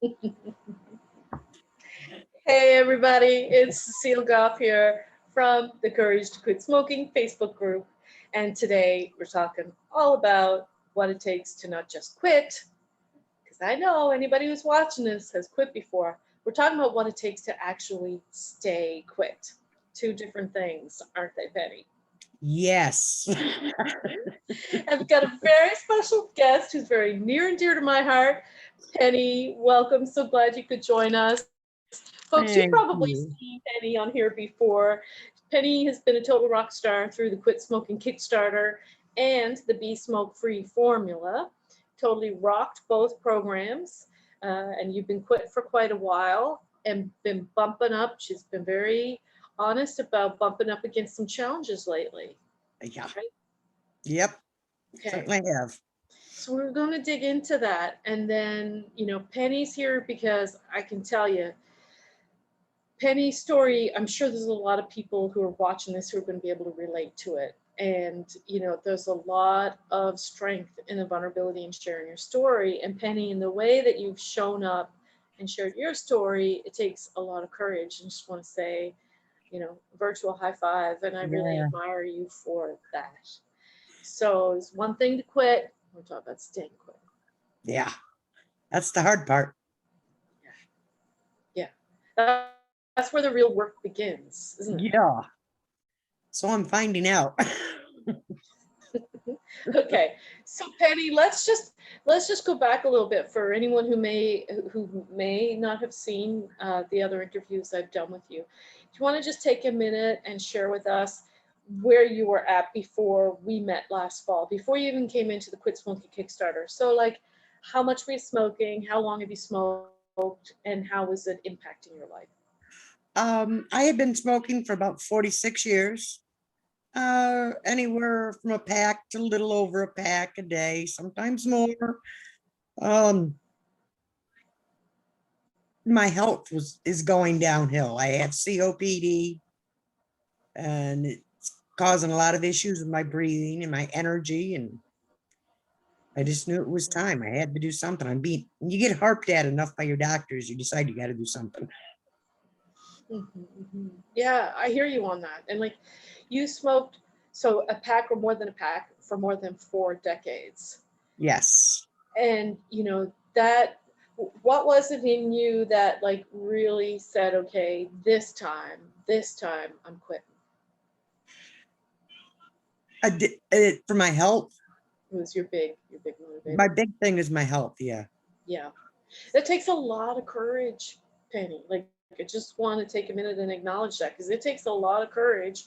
Hey everybody, it's Cecile Goff here from the Courage to Quit Smoking Facebook group. And today we're talking all about what it takes to not just quit, because I know anybody who's watching this has quit before. We're talking about what it takes to actually stay quit. Two different things, aren't they, Penny? Yes. I've got a very special guest who's very near and dear to my heart. Penny, welcome. So glad you could join us. Folks, you've Thank probably you. seen Penny on here before. Penny has been a total rock star through the Quit Smoking Kickstarter and the Be Smoke Free formula. Totally rocked both programs. And you've been quit for quite a while and been bumping up. She's been very honest about bumping up against some challenges lately. Yeah. Right? Yep. Okay. Certainly have. So we're going to dig into that. And then, Penny's here because I can tell you, Penny's story, I'm sure there's a lot of people who are watching this who are going to be able to relate to it. And, there's a lot of strength in the vulnerability and sharing your story. And Penny, in the way that you've shown up and shared your story, it takes a lot of courage. And just want to say, virtual high five. And I really Yeah. admire you for that. So it's one thing to quit. We're talking about staying quit. Yeah. That's the hard part. Yeah. That's where the real work begins, isn't it? Yeah. So I'm finding out. Okay. So Penny, let's just go back a little bit for anyone who may not have seen the other interviews I've done with you. Do you want to just take a minute and share with us where you were at before we met last fall, before you even came into the Quit Smoking Kickstarter? So like, how much were you smoking? How long have you smoked? And how was it impacting your life? I had been smoking for about 46 years. Anywhere from a pack to a little over a pack a day, sometimes more. Um, my health is going downhill. I have COPD, and it's causing a lot of issues with my breathing and my energy, and I just knew it was time. I had to do something. You get harped at enough by your doctors, you decide you got to do something. Yeah, I hear you on that. And like, you smoked so a pack or more than a pack for more than 4 decades. Yes. And that, what was it in you that like really said, okay, this time I'm quitting? For my health, It was your big my motivator. big thing is my health. Yeah. Yeah. It takes a lot of courage, Penny. Like, I just want to take a minute and acknowledge that because it takes a lot of courage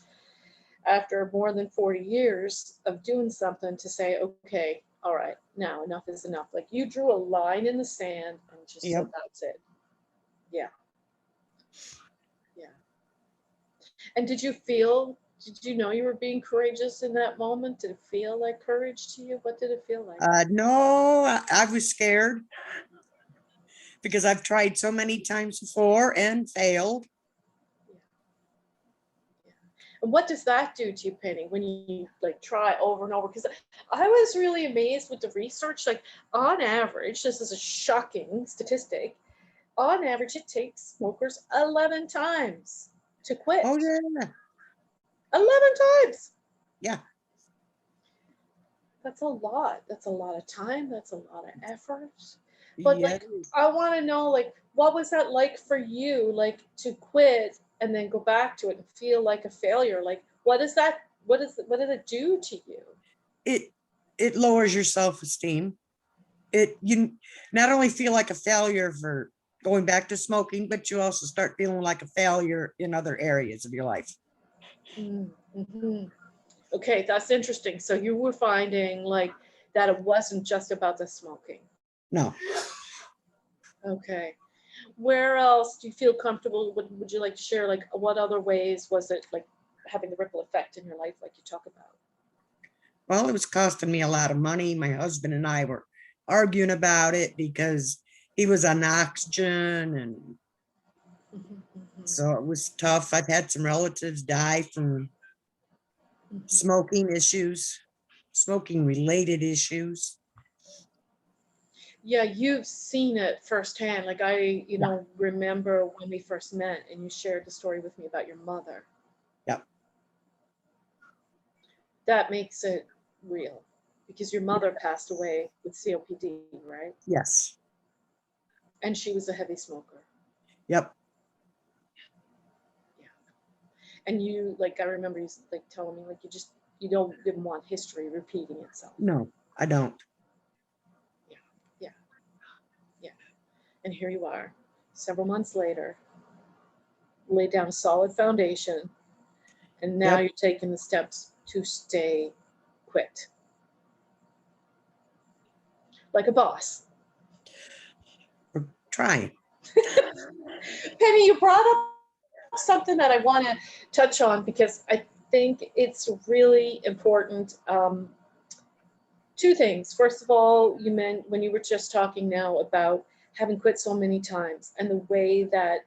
after more than 40 years of doing something to say, okay, all right, now enough is enough. Like, you drew a line in the sand and just said, Yep. that's it. Yeah. Yeah. And did you know you were being courageous in that moment? Did it feel like courage to you? What did it feel like? No, I was scared because I've tried so many times before and failed. Yeah. Yeah. And what does that do to you, Penny, when you like try over and over? Because I was really amazed with the research. Like, on average, this is a shocking statistic. On average, it takes smokers 11 times to Oh quit. yeah. 11 times. Yeah. That's a lot. That's a lot of time. That's a lot of effort. But Yeah. like, I want to know, like, what was that like for you, like to quit and then go back to it and feel like a failure? Like, what is that? What did it do to you? It it lowers your self-esteem. You not only feel like a failure for going back to smoking, but you also start feeling like a failure in other areas of your life. Mm-hmm. Okay, that's interesting. So you were finding like that it wasn't just about the smoking. No. Okay. Where else do you feel comfortable? Would you like to share? Like, what other ways was it like having the ripple effect in your life, like you talk about? Well, it was costing me a lot of money. My husband and I were arguing about it because he was on oxygen, and Mhm, mhm, so it was tough. I've had some relatives die from mhm. smoking issues, smoking related issues. Yeah, you've seen it firsthand. Like I, Yeah. remember when we first met and you shared the story with me about your mother. Yep. That makes it real because your mother passed away with COPD, right? Yes. And she was a heavy smoker. Yep. Yeah. And you, like, I remember you like telling me, like, didn't want history repeating itself. No, I don't. Yeah. Yeah. Yeah. And here you are, several months later, laid down a solid foundation, and now Yep. you're taking the steps to stay quit. Like a boss. We're trying. Penny, you brought up something that I want to touch on because I think it's really important. Two things. First of all, you meant when you were just talking now about having quit so many times and the way that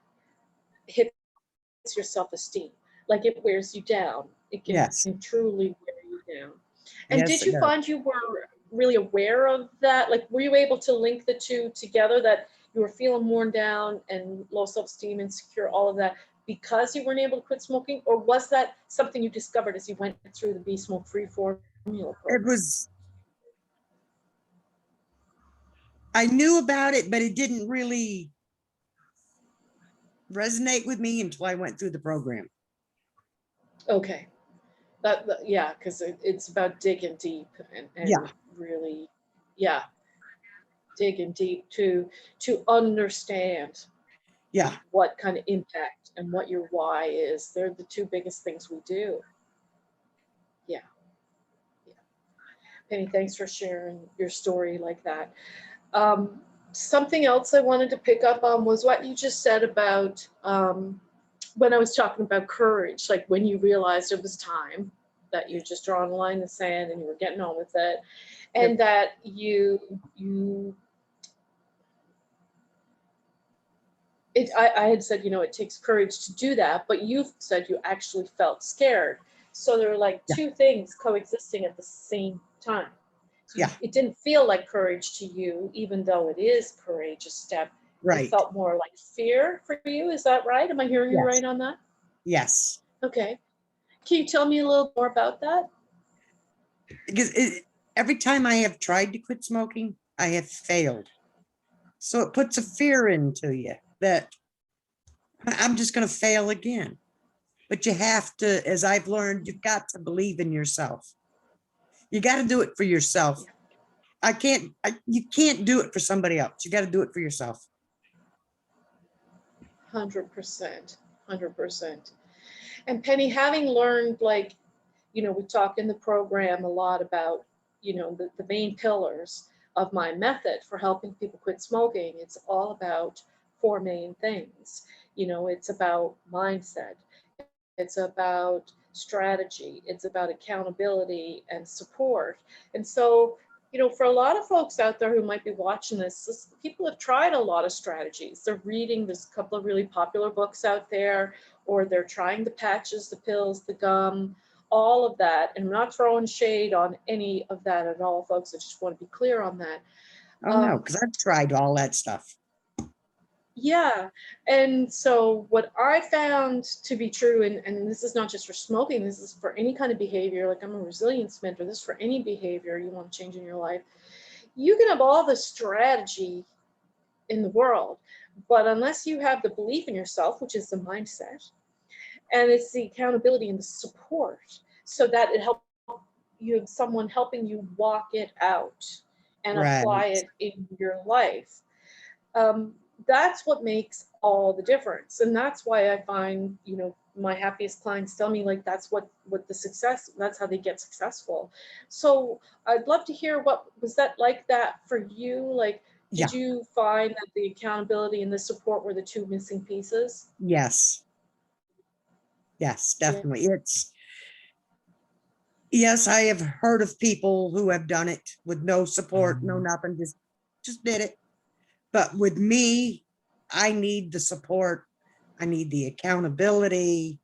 hits your self-esteem. Like it wears you down. It can Yes. truly wear you down. And Yes, did it you does. find you were really aware of that? Like, were you able to link the two together, that you were feeling worn down and low self-esteem, insecure, all of that, because you weren't able to quit smoking? Or was that something you discovered as you went through the Be Smoke Free formula It program? was, I knew about it, but it didn't really resonate with me until I went through the program. Okay. Yeah, because it's about digging deep and Yeah. really, yeah, digging deep to understand Yeah. what kind of impact and what your why is. They're the two biggest things we do. Yeah. Yeah. Penny, thanks for sharing your story like that. Um, Something else I wanted to pick up on was what you just said about when I was talking about courage, like when you realized it was time, that you just drawn a line in the sand and you were getting on with it, Yep. and that you I had said, it takes courage to do that, but you said you actually felt scared. So there were like Yeah. two things coexisting at the same time. So Yeah. it didn't feel like courage to you, even though it is a courageous step. It Right. felt more like fear for you. Is that right? Am I hearing you Yes. right on that? Yes. Okay. Can you tell me a little more about that? Because every time I have tried to quit smoking, I have failed. So it puts a fear into you that I'm just going to fail again. But you have to, as I've learned, you've got to believe in yourself. You got to do it for yourself. You can't do it for somebody else. You got to do it for yourself. 100%. 100%. And Penny, having learned, like, we talk in the program a lot about, the main pillars of my method for helping people quit smoking. It's all about four main things. It's about mindset, it's about strategy, it's about accountability and support. And so, for a lot of folks out there who might be watching this, people have tried a lot of strategies. They're reading, there's a couple of really popular books out there, or they're trying the patches, the pills, the gum, all of that. And I'm not throwing shade on any of that at all, folks. I just want to be clear on that. Oh no, Um, because I've tried all that stuff. Yeah. And so what I found to be true, and this is not just for smoking, this is for any kind of behavior, like I'm a resilience mentor, this is for any behavior you want to change in your life. You can have all the strategy in the world, but unless you have the belief in yourself, which is the mindset, and it's the accountability and the support, so that it helps you have someone helping you walk it out and Right. apply it in your life. um, that's what makes all the difference. And that's why I find, my happiest clients tell me, like, that's what the success, that's how they get successful. So I'd love to hear, what was that like that for you? Like, Yeah. did you find that the accountability and the support were the two missing pieces? Yes. Yes, Yeah. definitely. Yes, I have heard of people who have done it with no support, no nothing, just did it. But with me, I need the support. I need the accountability.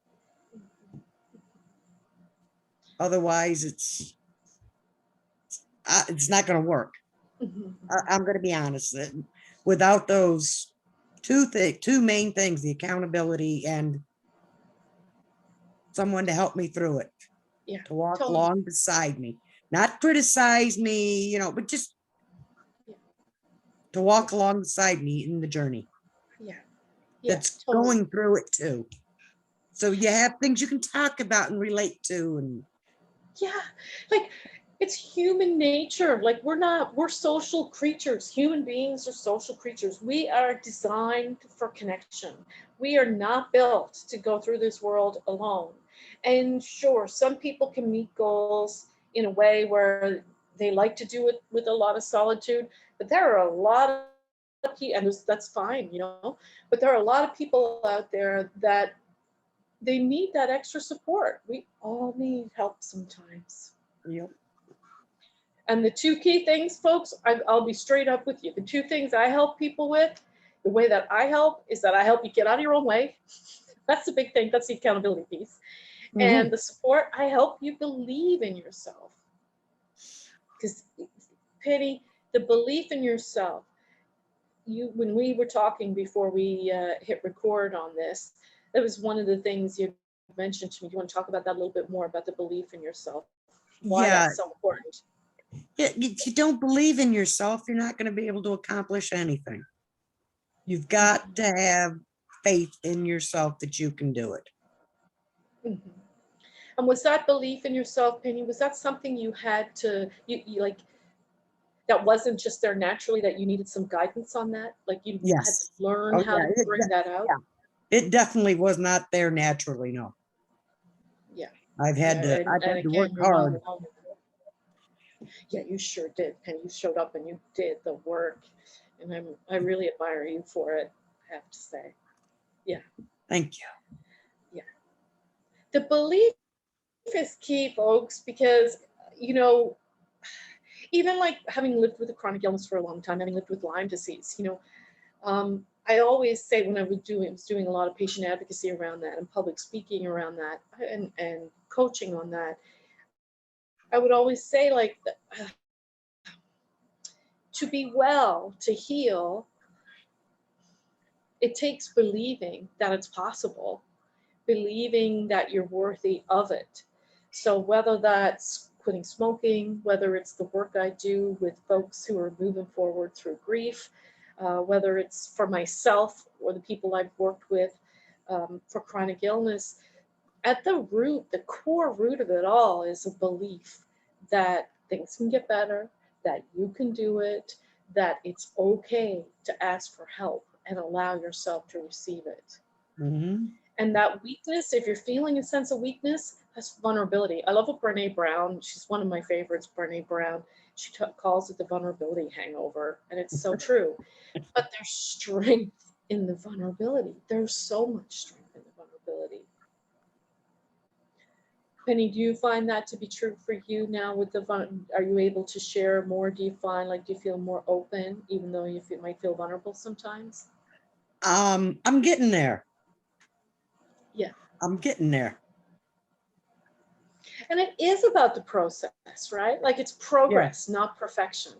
Otherwise, it's not going to work. Mhm. I'm going to be honest. That without those two main things, the accountability and someone to help me through it, Yeah, to walk totally. along beside me, not criticize me, but just Yeah, to walk alongside me in the journey yeah, yeah, that's totally. going through it too. So you have things you can talk about and relate to. And Yeah, like it's human nature. Like we're social creatures. Human beings are social creatures. We are designed for connection. We are not built to go through this world alone. And sure, some people can meet goals in a way where they like to do it with a lot of solitude, but there are a lot of people, and that's fine, but there are a lot of people out there that they need that extra support. We all need help sometimes. yep. And the two key things, folks, I'll be straight up with you. The two things I help people with, the way that I help is that I help you get out of your own way. That's the big thing. That's the accountability piece. And Mhm. the support, I help you believe in yourself. Because, Penny, the belief in yourself, when we were talking before we hit record on this, that was one of the things you mentioned to me. You want to talk about that a little bit more about the belief in yourself, why Yeah. that's so important? If you don't believe in yourself, you're not going to be able to accomplish anything. You've got to have faith in yourself that you can do it. Mhm. And was that belief in yourself, Penny, was that something you had to, you like, that wasn't just there naturally, that you needed some guidance on that? Like you had to Yes. learn Oh how yeah. to bring that out? Yeah. It definitely was not there naturally. No, Yeah. I've Yeah. had to. And, I've and had to work again, you're not hard. alone. Yeah, you sure did, Penny. You showed up and you did the work. And I really admire you for it, I have to say. Yeah. Thank you. Yeah. The belief is key, folks, because, you know, even like having lived with a chronic illness for a long time, having lived with Lyme disease, I always say when I was doing a lot of patient advocacy around that and public speaking around that and coaching on that, I would always say like to be well, to heal, it takes believing that it's possible, believing that you're worthy of it. So whether that's quitting smoking, whether it's the work I do with folks who are moving forward through grief, whether it's for myself or the people I've worked with for chronic illness, at the root, the core root of it all is a belief that things can get better, that you can do it, that it's okay to ask for help and allow yourself to receive it. Hmm. And that weakness, if you're feeling a sense of weakness, that's vulnerability. I love what Brene Brown, she's one of my favorites, Brene Brown. She calls it the vulnerability hangover. And it's so true. But there's strength in the vulnerability. There's so much strength in the vulnerability. Penny, do you find that to be true for you now with are you able to share more? Do you find like, do you feel more open, even though might feel vulnerable sometimes? I'm getting there. Yeah. I'm getting there. And it is about the process, right? Like it's Yeah. progress, not perfection.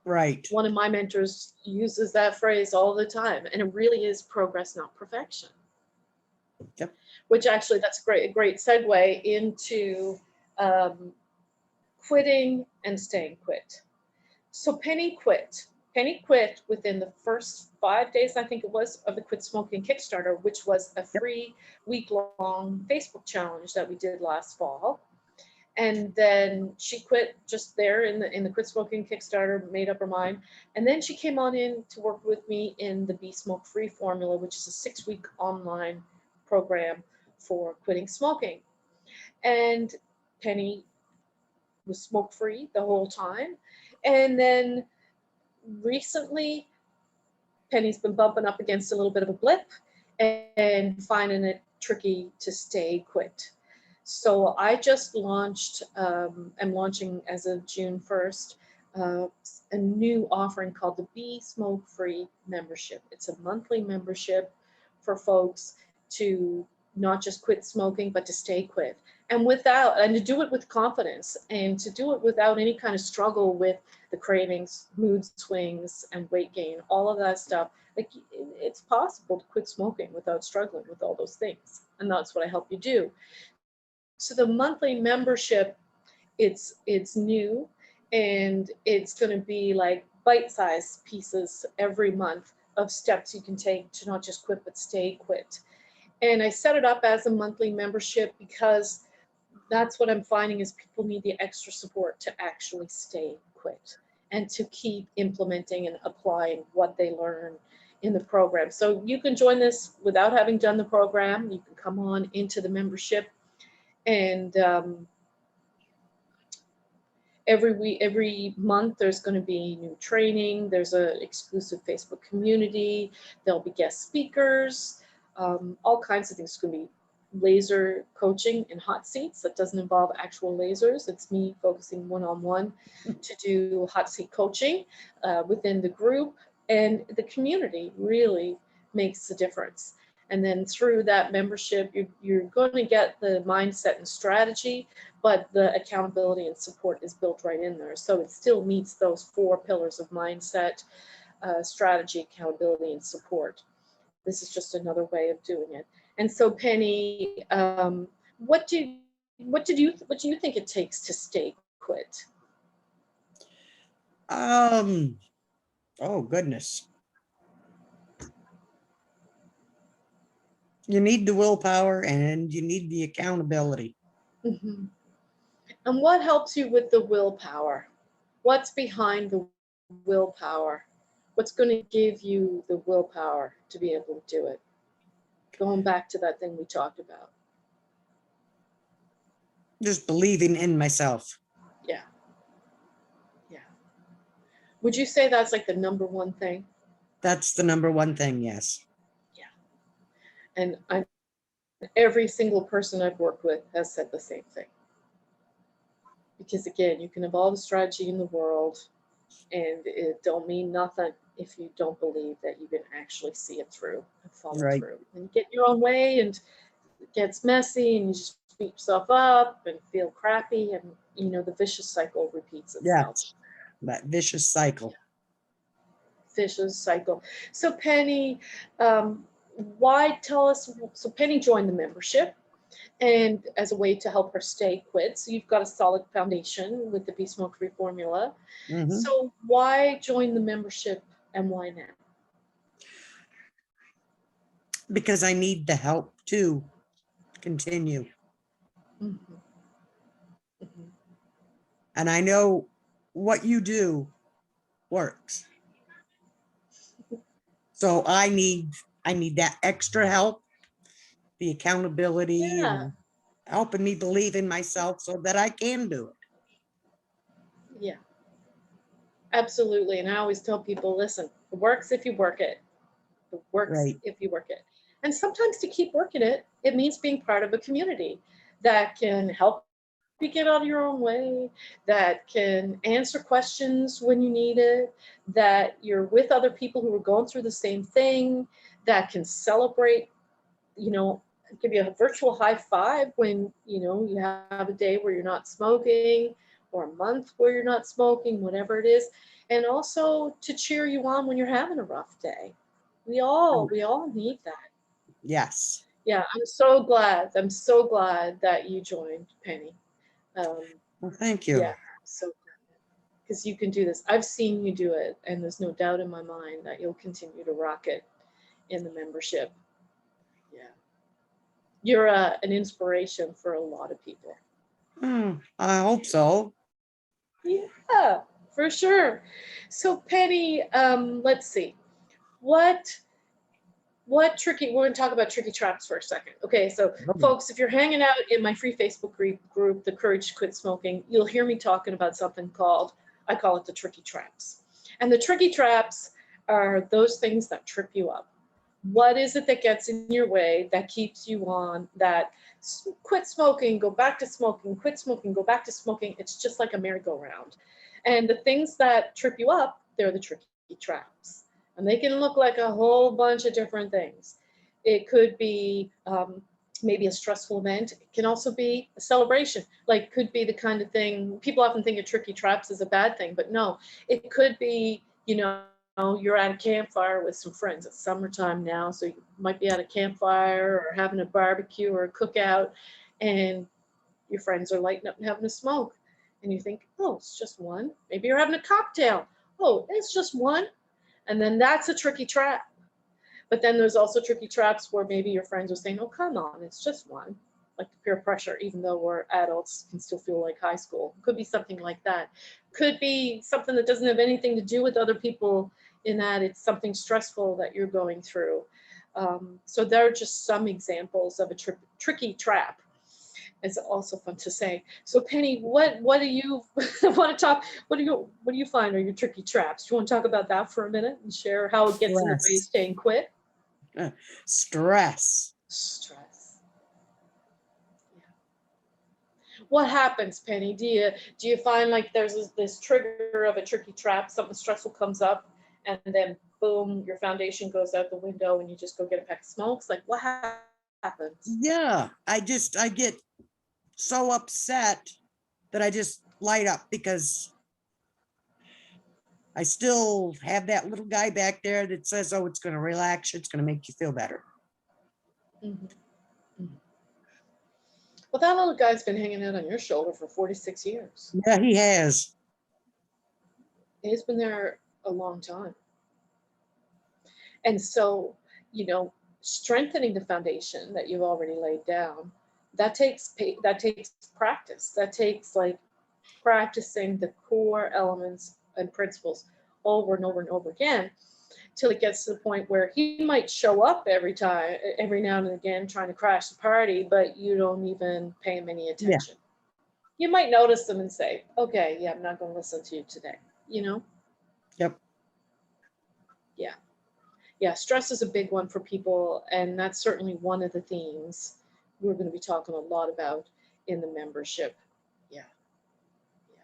Right. One of my mentors uses that phrase all the time, and it really is progress, not perfection. Yep. Which actually, that's a great segue into um, quitting and staying quit. So Penny quit. Penny quit within the first 5 days, I think it was, of the Quit Smoking Kickstarter, which was a Yep. free week-long Facebook challenge that we did last fall. And then she quit just there in the Quit Smoking Kickstarter, made up her mind. And then she came on in to work with me in the Be Smoke Free formula, which is a 6-week online program for quitting smoking. And Penny was smoke free the whole time. And then recently, Penny's been bumping up against a little bit of a blip and finding it tricky to stay quit. So I just launched, I'm launching as of June 1st, a new offering called the Be Smoke Free membership. It's a monthly membership for folks to not just quit smoking, but to stay quit. And to do it with confidence, and to do it without any kind of struggle with the cravings, mood swings, and weight gain, all of that stuff. Like, it's possible to quit smoking without struggling with all those things. And that's what I help you do. So the monthly membership, it's new, and it's going to be like bite-sized pieces every month of steps you can take to not just quit, but stay quit. And I set it up as a monthly membership because that's what I'm finding is people need the extra support to actually stay quit and to keep implementing and applying what they learn in the program. So you can join this without having done the program. You can come on into the membership, and every month there's going to be new training. There's an exclusive Facebook community. There'll be guest speakers, all kinds of things. It's going to be laser coaching in hot seats that doesn't involve actual lasers. It's me focusing one-on-one to do hot seat coaching within the group, and the community really makes a difference. And then through that membership, you're going to get the mindset and strategy, but the accountability and support is built right in there. So it still meets those 4 pillars of mindset, strategy, accountability, and support. This is just another way of doing it. And so, Penny, what do you think it takes to stay quit? Oh goodness. You need the willpower and you need the accountability. Mm-hmm. And what helps you with the willpower? What's behind the willpower? What's going to give you the willpower to be able to do it? Going back to that thing we talked about. Just believing in myself. Yeah. Yeah. Would you say that's like the number one thing? That's the number one thing, yes. Yeah. And every single person I've worked with has said the same thing. Because again, you can evolve a strategy in the world, and it don't mean nothing if you don't believe that you can actually see it through and follow through. And you get your own way, and it gets messy, and you just beat yourself up and feel crappy, and the vicious cycle repeats itself. Yes, that vicious cycle. Vicious cycle. So Penny, why tell us? So Penny joined the membership, and as a way to help her stay quit. So you've got a solid foundation with the Be Smoke-Free formula. Mm-hmm. So why join the membership, and why now? Because I need the help to continue. Mm-hmm. Mm-hmm. And I know what you do works. So I need that extra help, the accountability, Yeah. and helping me believe in myself so that I can do it. Yeah, absolutely. And I always tell people, listen, it works if you work it. It works Right. if you work it. And sometimes to keep working it, it means being part of a community that can help you get out of your own way, that can answer questions when you need it, that you're with other people who are going through the same thing, that can celebrate, give you a virtual high five when, you have a day where you're not smoking, or a month where you're not smoking, whatever it is. And also to cheer you on when you're having a rough day. We all need that. Yes. Yeah, I'm so glad that you joined, Penny. Well, thank you. Yeah, so because you can do this. I've seen you do it, and there's no doubt in my mind that you'll continue to rock it in the membership. Yeah, you're an inspiration for a lot of people. I hope so. Yeah, for sure. So Penny, let's see, what we're going to talk about tricky traps for a second. Okay, so folks, if you're hanging out in my free Facebook group, The Courage to Quit Smoking, you'll hear me talking about something I call it the tricky traps. And the tricky traps are those things that trip you up. What is it that gets in your way, that keeps you on that quit smoking, go back to smoking, quit smoking, go back to smoking? It's just like a merry-go-round. And the things that trip you up, they're the tricky traps. And they can look like a whole bunch of different things. It could be maybe a stressful event. It can also be a celebration, like could be the kind of thing people often think of tricky traps as a bad thing, but no, it could be, you're at a campfire with some friends. It's summertime now, so you might be at a campfire or having a barbecue or a cookout, and your friends are lighting up and having a smoke. And you think, oh, it's just one. Maybe you're having a cocktail. Oh, it's just one. And then that's a tricky trap. But then there's also tricky traps where maybe your friends are saying, oh, come on, it's just one. Like the peer pressure, even though we're adults, can still feel like high school. Could be something like that. Could be something that doesn't have anything to do with other people, in that it's something stressful that you're going through. So there are just some examples of a tricky trap. It's also fun to say. So Penny, what do you want to talk? What do you find are your tricky traps? Do you want to talk about that for a minute and share how it gets in the way of Stress. staying quit? Stress. Stress. Yeah. What happens, Penny? Do you find like there's this trigger of a tricky trap, something stressful comes up, and then boom, your foundation goes out the window, and you just go get a pack of smokes? Like what happens? Yeah, I get so upset that I just light up, because I still have that little guy back there that says, oh, it's going to relax you, it's going to make you feel better. Mhm. Mhm. Well, that little guy's been hanging out on your shoulder for 46 years. Yeah, he has. He's been there a long time. And so, strengthening the foundation that you've already laid down, that takes practice. That takes like practicing the core elements and principles over and over and over again till it gets to the point where he might show up every now and again trying to crash the party, but you don't even pay him any Yeah. attention. You might notice them and say, okay, yeah, I'm not going to listen to you today. Yep. Yeah. Yeah, stress is a big one for people, and that's certainly one of the themes we're going to be talking a lot about in the membership. Yeah.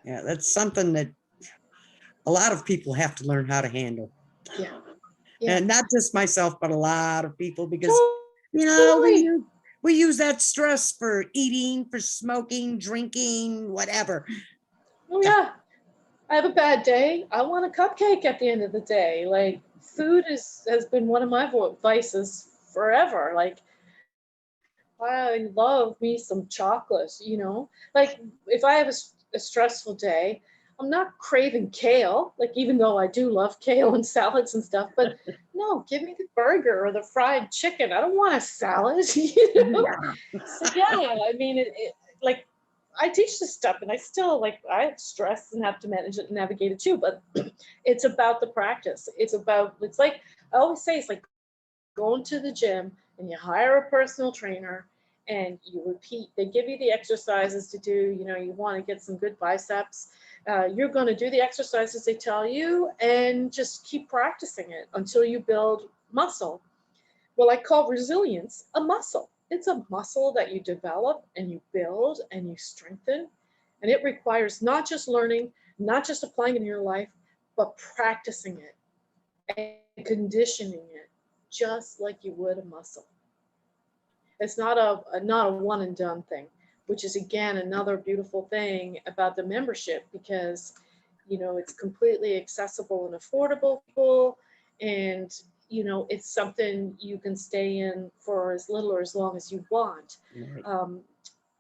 Yeah, that's something that a lot of people have to learn how to handle. Yeah. Yeah. And not just myself, but a lot of people, because Totally. we use that stress for eating, for smoking, drinking, whatever. Oh yeah. I have a bad day. I want a cupcake at the end of the day. Like food has been one of my vices forever. Like I love me some chocolate. Like if I have a stressful day, I'm not craving kale, like even though I do love kale and salads and stuff, but no, give me the burger or the fried chicken. I don't want a salad. So yeah, I mean like I teach this stuff and I still like I have stress and have to manage it and navigate it too, but it's about the practice. It's like I always say, it's like going to the gym and you hire a personal trainer and you repeat. They give you the exercises to do. You want to get some good biceps. You're going to do the exercises they tell you and just keep practicing it until you build muscle. Well, I call resilience a muscle. It's a muscle that you develop and you build and you strengthen. And it requires not just learning, not just applying it in your life, but practicing it and conditioning it just like you would a muscle. It's not a one and done thing, which is again another beautiful thing about the membership, because it's completely accessible and affordable, and it's something you can stay in for as little or as long as you want. Right.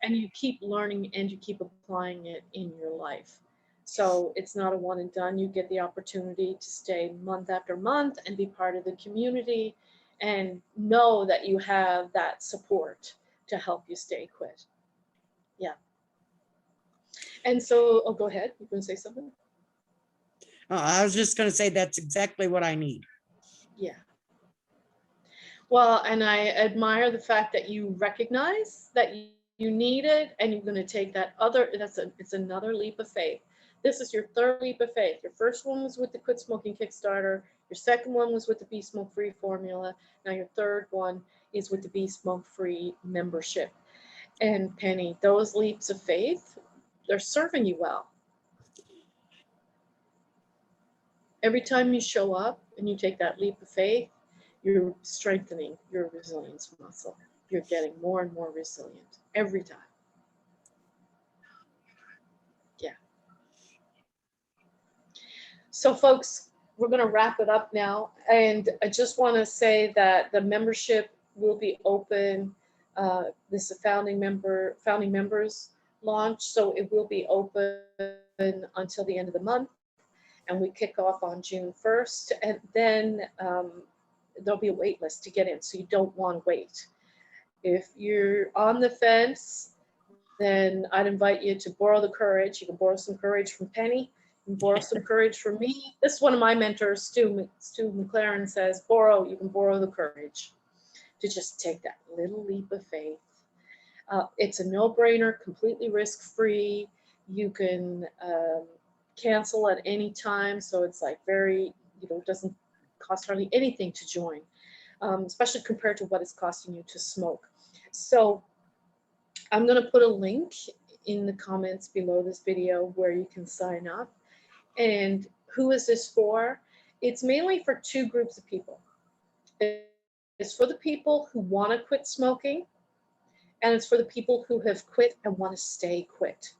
And you keep learning and you keep applying it in your life. So it's not a one and done. You get the opportunity to stay month after month and be part of the community and know that you have that support to help you stay quit. Yeah. And so, oh, go ahead. You can say something? I was just going to say that's exactly what I need. Yeah. Well, and I admire the fact that you recognize that you need it and you're going to take it's another leap of faith. This is your third leap of faith. Your first one was with the Quit Smoking Kickstarter. Your second one was with the Be Smoke Free formula. Now your third one is with the Be Smoke Free membership. And Penny, those leaps of faith, they're serving you well. Every time you show up and you take that leap of faith, you're strengthening your resilience muscle. you're getting more and more resilient every time. Yeah. So folks, we're going to wrap it up now. And I just want to say that the membership will be open. This is a founding members launch. So it will be open until the end of the month. And we kick off on June 1st. And then there'll be a wait list to get in. So you don't want to wait. If you're on the fence, then I'd invite you to borrow the courage. You can borrow some courage from Penny. You can borrow some courage from me. This is one of my mentors, Stu McLaren, says, you can borrow the courage to just take that little leap of faith. It's a no-brainer, completely risk-free. You can cancel at any time. So it's like very, it doesn't cost hardly anything to join, especially compared to what it's costing you to smoke. So I'm going to put a link in the comments below this video where you can sign up. And who is this for? It's mainly for two groups of people. It's for the people who want to quit smoking, and it's for the people who have quit and want to stay quit.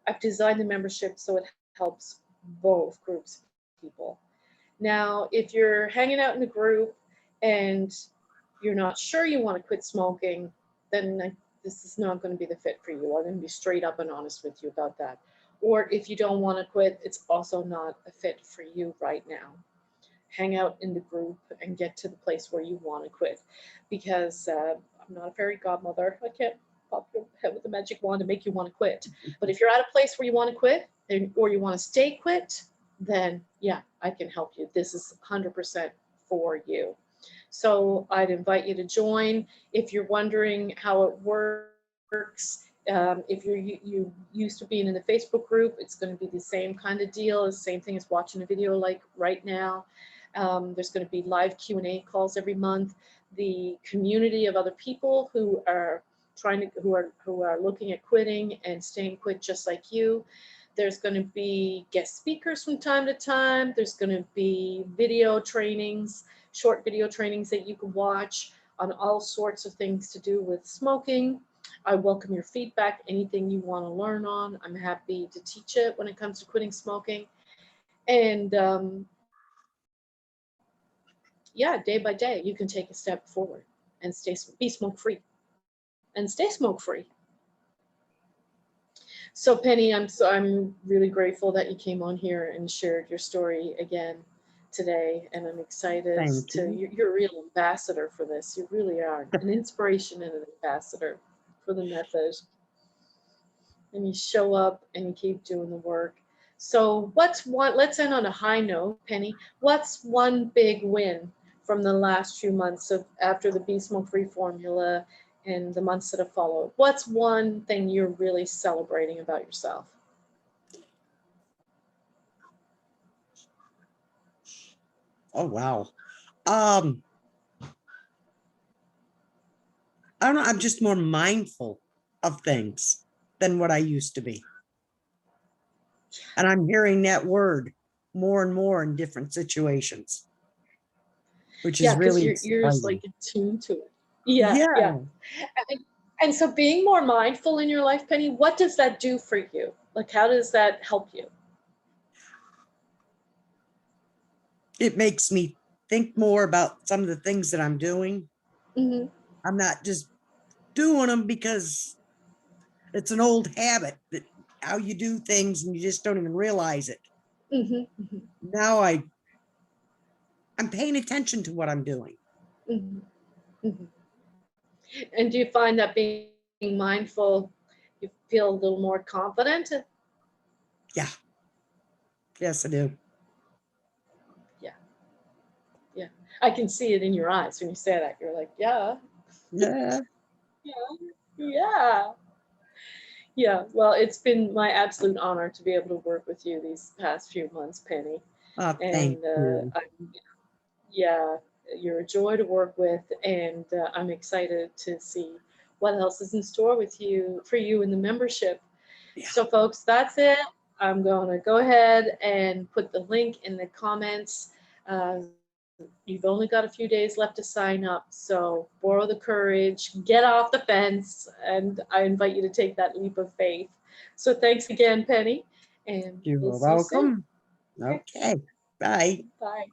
I've designed the membership so it helps both groups of people. Now, if you're hanging out in a group and you're not sure you want to quit smoking, then this is not going to be the fit for you. I'm going to be straight up and honest with you about that. Or if you don't want to quit, it's also not a fit for you right now. Hang out in the group and get to the place where you want to quit. Because I'm not a fairy godmother. I can't pop your head with a magic wand to make you want to quit. But if you're at a place where you want to quit, or you want to stay quit, then yeah, I can help you. This is 100% for you. So I'd invite you to join. If you're wondering how it works, if you used to being in the Facebook group, it's going to be the same kind of deal, the same thing as watching a video like right now. There's going to be live Q&A calls every month. The community of other people who are who are looking at quitting and staying quit just like you. There's going to be guest speakers from time to time. There's going to be video trainings, short video trainings that you can watch on all sorts of things to do with smoking. I welcome your feedback, anything you want to learn on. I'm happy to teach it when it comes to quitting smoking. And yeah, day by day, you can take a step forward and be smoke-free and stay smoke-free. So Penny, I'm really grateful that you came on here and shared your story again today, and I'm excited you're a real ambassador for this. You really are an inspiration and an ambassador for the method. And you show up and you keep doing the work. So let's end on a high note, Penny. What's one big win from the last few months after the Be Smoke Free formula and the months that have followed? What's one thing you're really celebrating about yourself? Oh, wow. I don't know. I'm just more mindful of things than what I used to be. And I'm hearing that word more and more in different situations, which is really your ears like attuned to it. Yeah. And so being more mindful in your life, Penny, what does that do for you? Like, how does that help you? It makes me think more about some of the things that I'm doing. Mm-hmm. I'm not just doing them because it's an old habit, that how you do things and you just don't even realize it. Mm-hmm. Mm-hmm. Now I'm paying attention to what I'm doing. Mm-hmm. Mm-hmm. And do you find that being mindful, you feel a little more confident? Yeah. Yes, I do. Yeah. Yeah. I can see it in your eyes when you say that. You're like, yeah. Yeah. Yeah. Yeah. Well, it's been my absolute honor to be able to work with you these past few months, Penny. Oh, thank you. Yeah, you're a joy to work with, and I'm excited to see what else is in store for you in the membership. Yeah. So folks, that's it. I'm going to go ahead and put the link in the comments You've only got a few days left to sign up, so borrow the courage, get off the fence, and I invite you to take that leap of faith. So thanks again, Penny, and You're we'll see you soon. welcome. Okay, bye. Bye.